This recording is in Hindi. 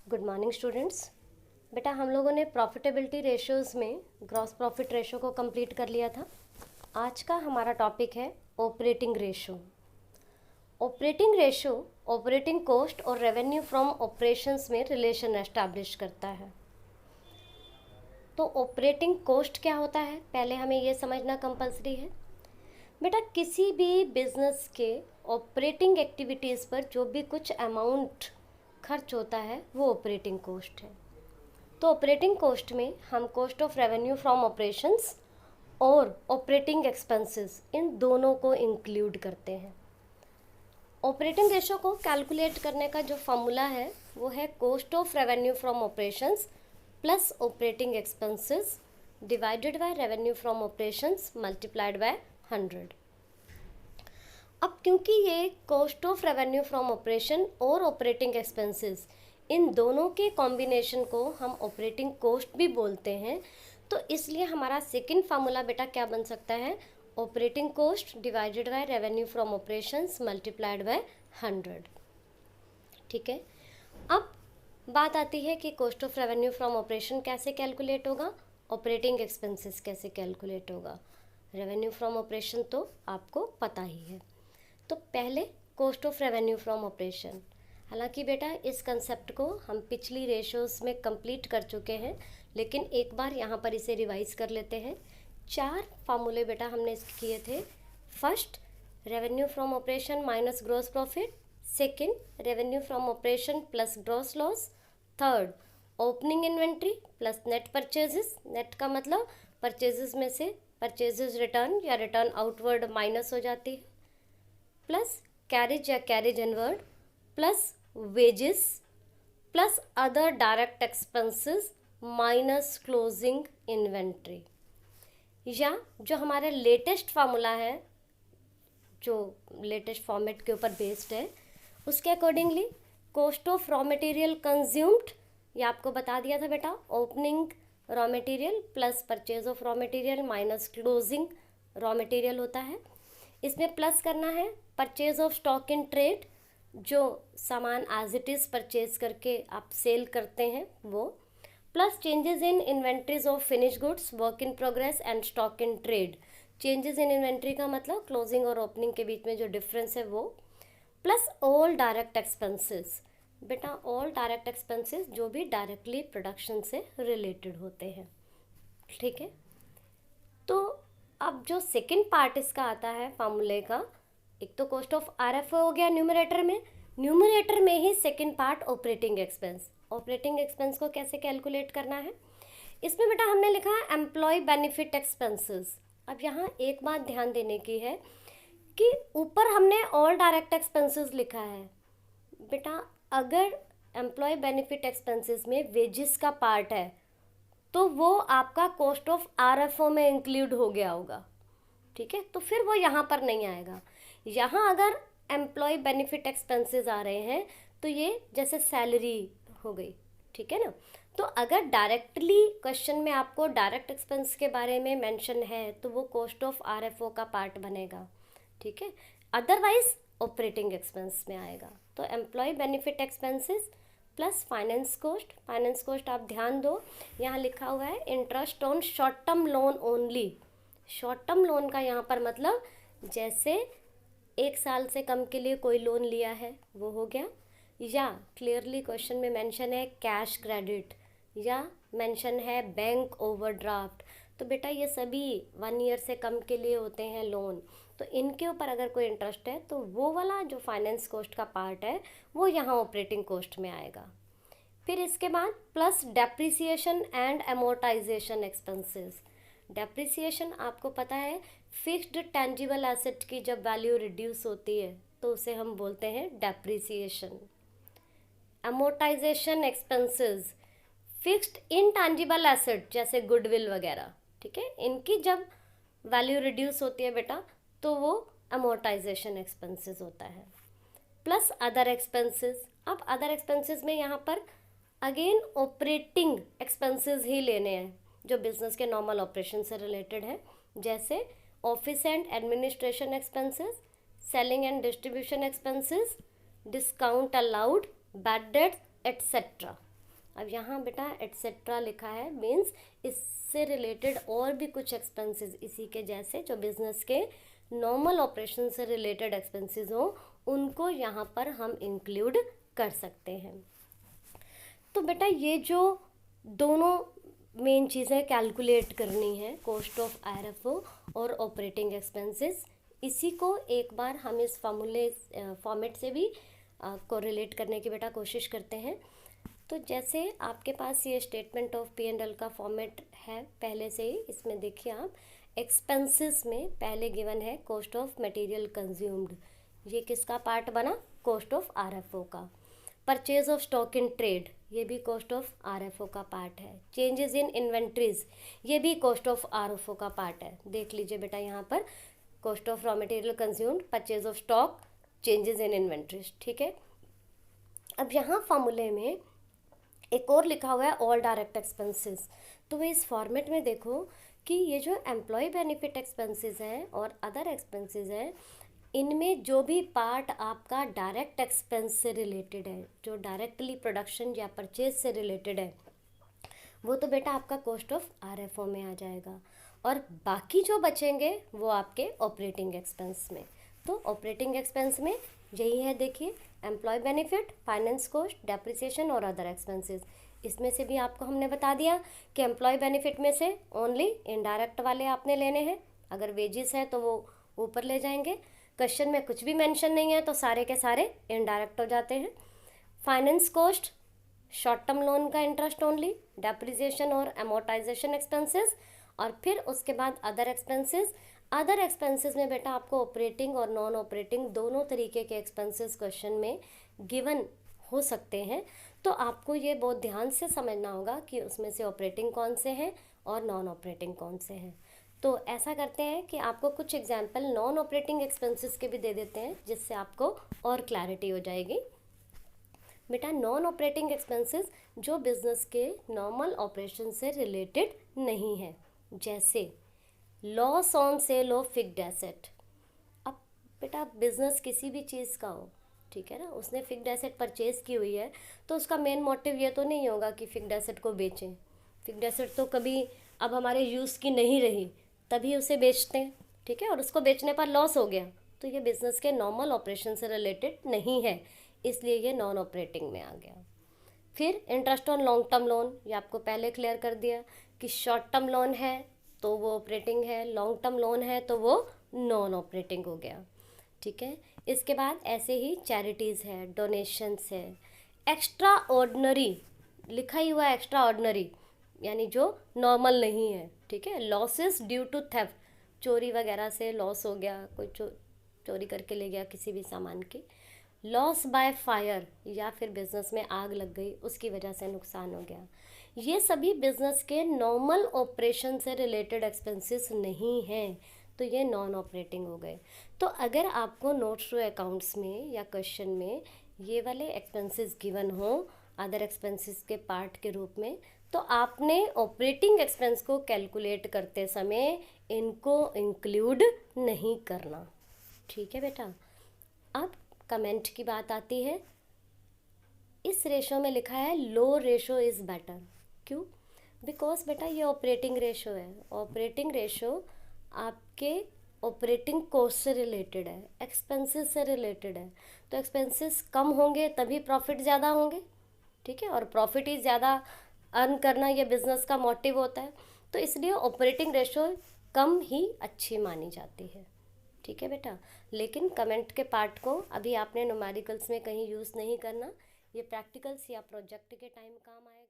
Good morning students. बेटा हम लोगों ने प्रॉफिटेबिलिटी रेशियोज़ में ग्रॉस प्रॉफिट रेशियो को कंप्लीट कर लिया था। आज का हमारा टॉपिक है operating ratio. Operating ratio operating cost और रेवेन्यू फ्रॉम ऑपरेशंस में रिलेशन एस्टैब्लिश करता है। तो ऑपरेटिंग कॉस्ट क्या होता है, पहले हमें ये समझना कंपलसरी है। बेटा किसी भी बिजनेस के ऑपरेटिंग एक्टिविटीज़ पर जो भी कुछ अमाउंट खर्च होता है वो ऑपरेटिंग कॉस्ट है। तो ऑपरेटिंग कॉस्ट में हम cost of revenue from operations और ऑपरेटिंग एक्सपेंसेस इन दोनों को इंक्लूड करते हैं। ऑपरेटिंग रेशियो को कैलकुलेट करने का जो फॉर्मूला है वो है cost of revenue from operations plus operating expenses divided by revenue from operations multiplied by 100। अब क्योंकि ये cost of revenue from operation और ऑपरेटिंग एक्सपेंसेस इन दोनों के कॉम्बिनेशन को हम ऑपरेटिंग कॉस्ट भी बोलते हैं, तो इसलिए हमारा सेकंड फार्मूला बेटा क्या बन सकता है, operating cost divided by revenue from operations multiplied by 100। ठीक है, अब बात आती है कि cost of revenue from operation कैसे कैलकुलेट होगा, ऑपरेटिंग एक्सपेंसेस कैसे कैलकुलेट होगा। रेवेन्यू फ्रॉम ऑपरेशन तो आपको पता ही है। तो पहले cost of revenue from operation, हालांकि बेटा इस कंसेप्ट को हम पिछली रेशियोज़ में कंप्लीट कर चुके हैं, लेकिन एक बार यहाँ पर इसे रिवाइज कर लेते हैं। 4 फार्मूले बेटा हमने इसके किए थे। First, revenue from operation minus gross profit. Second, revenue from operation plus gross loss. Third, opening inventory plus net purchases. Net का मतलब परचेजेस में से परचेजेस रिटर्न या रिटर्न आउटवर्ड माइनस हो जाती है, प्लस कैरेज या carriage inward plus wages plus other direct expenses minus closing inventory. या जो हमारा लेटेस्ट फार्मूला है, जो लेटेस्ट फॉर्मेट के ऊपर बेस्ड है, उसके accordingly cost of raw material consumed, ये आपको बता दिया था बेटा, opening raw material plus purchase of raw material minus closing raw material होता है। इसमें प्लस करना है purchase of stock in trade, जो सामान एज इट इज़ परचेज करके आप सेल करते हैं वो, plus changes in inventories of finish goods, work in progress and stock in trade. Changes in inventory का मतलब क्लोजिंग और ओपनिंग के बीच में जो डिफरेंस है वो, प्लस ऑल डायरेक्ट एक्सपेंसेस। बेटा ऑल डायरेक्ट एक्सपेंसेस जो भी डायरेक्टली प्रोडक्शन से रिलेटेड होते हैं। ठीक है, तो अब जो सेकंड पार्ट इसका आता है फार्मूले का, एक तो कॉस्ट ऑफ आरएफओ हो गया न्यूमरेटर में, न्यूमरेटर में ही second part operating expense. Operating expense को कैसे कैलकुलेट करना है, इसमें बेटा हमने लिखा है एम्प्लॉय बेनिफिट एक्सपेंसेस। अब यहाँ एक बात ध्यान देने की है कि ऊपर हमने ऑल डायरेक्ट एक्सपेंसेस लिखा है। बेटा अगर एम्प्लॉय बेनिफिट एक्सपेंसेस में वेजेस का पार्ट है तो वो आपका कॉस्ट ऑफ आरएफओ में इंक्लूड हो गया होगा। ठीक है, तो फिर वो यहाँ पर नहीं आएगा। यहाँ अगर एम्प्लॉय बेनिफिट एक्सपेंसेस आ रहे हैं तो ये जैसे सैलरी हो गई, ठीक है ना। तो अगर डायरेक्टली क्वेश्चन में आपको डायरेक्ट एक्सपेंस के बारे में मेंशन है तो वो कॉस्ट ऑफ आरएफओ का पार्ट बनेगा। ठीक है, अदरवाइज ऑपरेटिंग एक्सपेंस में आएगा। तो employ benefit expenses plus finance cost. Finance cost आप ध्यान दो, यहाँ लिखा हुआ है interest on short term loan only. Short term loan का यहाँ पर मतलब जैसे 1 साल से कम के लिए कोई लोन लिया है वो हो गया, या क्लियरली क्वेश्चन में मेंशन है कैश क्रेडिट, या मेंशन है बैंक ओवरड्राफ्ट, तो बेटा ये सभी 1 ईयर से कम के लिए होते हैं लोन। तो इनके ऊपर अगर कोई इंटरेस्ट है तो वो वाला जो फाइनेंस कॉस्ट का पार्ट है वो यहाँ ऑपरेटिंग कॉस्ट में आएगा। फिर इसके बाद plus depreciation and amortisation expenses. Depreciation आपको पता है, फिक्स्ड टेंजिबल एसेट की जब वैल्यू रिड्यूस होती है तो उसे हम बोलते हैं depreciation. Amortisation expenses, fixed intangible asset जैसे गुडविल वगैरह, ठीक है, इनकी जब वैल्यू रिड्यूस होती है बेटा तो वो अमोर्टाइजेशन एक्सपेंसेस होता है। Plus other expenses. अब अदर एक्सपेंसेस में यहाँ पर अगेन ऑपरेटिंग एक्सपेंसेस ही लेने हैं जो बिजनेस के नॉर्मल ऑपरेशन से रिलेटेड है, जैसे office and administration expenses, selling and distribution expenses, discount allowed, bad debts etcetera. अब यहाँ बेटा एटसेट्रा लिखा है, मीन्स इससे रिलेटेड और भी कुछ एक्सपेंसेस इसी के जैसे जो बिजनेस के नॉर्मल ऑपरेशन से रिलेटेड एक्सपेंसेस हो उनको यहाँ पर हम इंक्लूड कर सकते हैं। तो बेटा ये जो दोनों मेन चीज़ें कैलकुलेट करनी है, कॉस्ट ऑफ आरएफओ और ऑपरेटिंग एक्सपेंसेस, इसी को एक बार हम इस फॉर्मेट से भी कोरिलेट करने की बेटा कोशिश करते हैं। तो जैसे आपके पास ये statement of P and L का फॉर्मेट है पहले से ही, इसमें देखिए आप एक्सपेंसेस में पहले गिवन है कॉस्ट ऑफ मटेरियल कंज्यूम्ड, ये किसका पार्ट बना, कॉस्ट ऑफ आरएफओ का। Purchase of stock in trade, ये भी कॉस्ट ऑफ आरएफओ का पार्ट है। चेंजेस इन इन्वेंट्रीज, ये भी कॉस्ट ऑफ आरएफओ का पार्ट है। देख लीजिए बेटा यहाँ पर cost of raw material consumed, purchase of stock, changes in inventories, ठीक है। अब यहाँ फॉर्मूले में एक और लिखा हुआ है ऑल डायरेक्ट एक्सपेंसेस। तो इस फॉर्मेट में देखो कि ये जो एम्प्लॉय बेनिफिट एक्सपेंसेस हैं और अदर एक्सपेंसेस हैं, इनमें जो भी पार्ट आपका डायरेक्ट एक्सपेंस से रिलेटेड है, जो डायरेक्टली प्रोडक्शन या परचेज से रिलेटेड है, वो तो बेटा आपका कॉस्ट ऑफ आरएफओ में आ जाएगा, और बाकी जो बचेंगे वो आपके ऑपरेटिंग एक्सपेंस में। तो ऑपरेटिंग एक्सपेंस में यही है, देखिए employ benefit, finance cost, depreciation और अदर एक्सपेंसेस। इसमें से भी आपको हमने बता दिया कि एम्प्लॉय बेनिफिट में से ओनली इनडायरेक्ट वाले आपने लेने हैं, अगर वेजेस है तो वो ऊपर ले जाएंगे। क्वेश्चन में कुछ भी मेंशन नहीं है तो सारे के सारे इनडायरेक्ट हो जाते हैं। Finance cost, short term loan का इंटरेस्ट ओनली, डेप्रिसिएशन और अमोर्टाइजेशन एक्सपेंसेस, और फिर उसके बाद अदर एक्सपेंसेस। अदर एक्सपेंसेस में बेटा आपको ऑपरेटिंग और नॉन ऑपरेटिंग दोनों तरीके के एक्सपेंसेस क्वेश्चन में गिवन हो सकते हैं, तो आपको ये बहुत ध्यान से समझना होगा कि उसमें से ऑपरेटिंग कौन से हैं और नॉन ऑपरेटिंग कौन से हैं। तो ऐसा करते हैं कि आपको कुछ एग्जाम्पल नॉन ऑपरेटिंग एक्सपेंसेस के भी दे देते हैं, जिससे आपको और क्लैरिटी हो जाएगी। बेटा नॉन ऑपरेटिंग एक्सपेंसेस जो बिजनेस के नॉर्मल ऑपरेशन से रिलेटेड नहीं है, जैसे loss on sale of fixed asset. अब बेटा बिजनेस किसी भी चीज़ का हो, ठीक है ना, उसने फिक्स्ड एसेट परचेज की हुई है, तो उसका मेन मोटिव ये तो नहीं होगा कि फिक्स्ड एसेट को बेचें। फिक्स्ड एसेट तो कभी अब हमारे यूज़ की नहीं रही तभी उसे बेचते हैं, ठीक है, और उसको बेचने पर लॉस हो गया, तो ये बिज़नेस के नॉर्मल ऑपरेशन से रिलेटेड नहीं है, इसलिए ये नॉन ऑपरेटिंग में आ गया। फिर interest on long term loan, ये आपको पहले क्लियर कर दिया कि शॉर्ट टर्म लोन है तो वो ऑपरेटिंग है, लॉन्ग टर्म लोन है तो वो नॉन ऑपरेटिंग हो गया, ठीक है। इसके बाद ऐसे ही चैरिटीज़ है, डोनेशंस है, एक्स्ट्रा ऑर्डिनरी लिखा ही हुआ है, एक्स्ट्रा ऑर्डिनरी यानी जो नॉर्मल नहीं है, ठीक है। लॉसेस ड्यू टू थेफ्ट, चोरी वगैरह से लॉस हो गया, कोई चोरी करके ले गया किसी भी सामान की। लॉस बाय फायर, या फिर बिजनेस में आग लग गई उसकी वजह से नुकसान हो गया, ये सभी बिजनेस के नॉर्मल ऑपरेशन से रिलेटेड एक्सपेंसेस नहीं हैं, तो ये नॉन ऑपरेटिंग हो गए। तो अगर आपको नोट्स टू अकाउंट्स में या क्वेश्चन में ये वाले एक्सपेंसेस गिवन हो अदर एक्सपेंसेस के पार्ट के रूप में, तो आपने ऑपरेटिंग एक्सपेंस को कैलकुलेट करते समय इनको इंक्लूड नहीं करना, ठीक है बेटा। अब कमेंट की बात आती है, इस रेशो में लिखा है लो रेशो इज़ बेटर, क्यों? बिकॉज बेटा ये ऑपरेटिंग रेशो है, ऑपरेटिंग रेशो आपके ऑपरेटिंग कॉस्ट से रिलेटेड है, एक्सपेंसेस से रिलेटेड है, तो एक्सपेंसेस कम होंगे तभी प्रॉफिट ज़्यादा होंगे, ठीक है, और प्रॉफिट ही ज़्यादा अर्न करना ये बिज़नेस का मोटिव होता है, तो इसलिए ऑपरेटिंग रेशो कम ही अच्छी मानी जाती है, ठीक है बेटा। लेकिन कमेंट के पार्ट को अभी आपने न्यूमेरिकल्स में कहीं यूज़ नहीं करना, ये प्रैक्टिकल्स या प्रोजेक्ट के टाइम काम आएगा।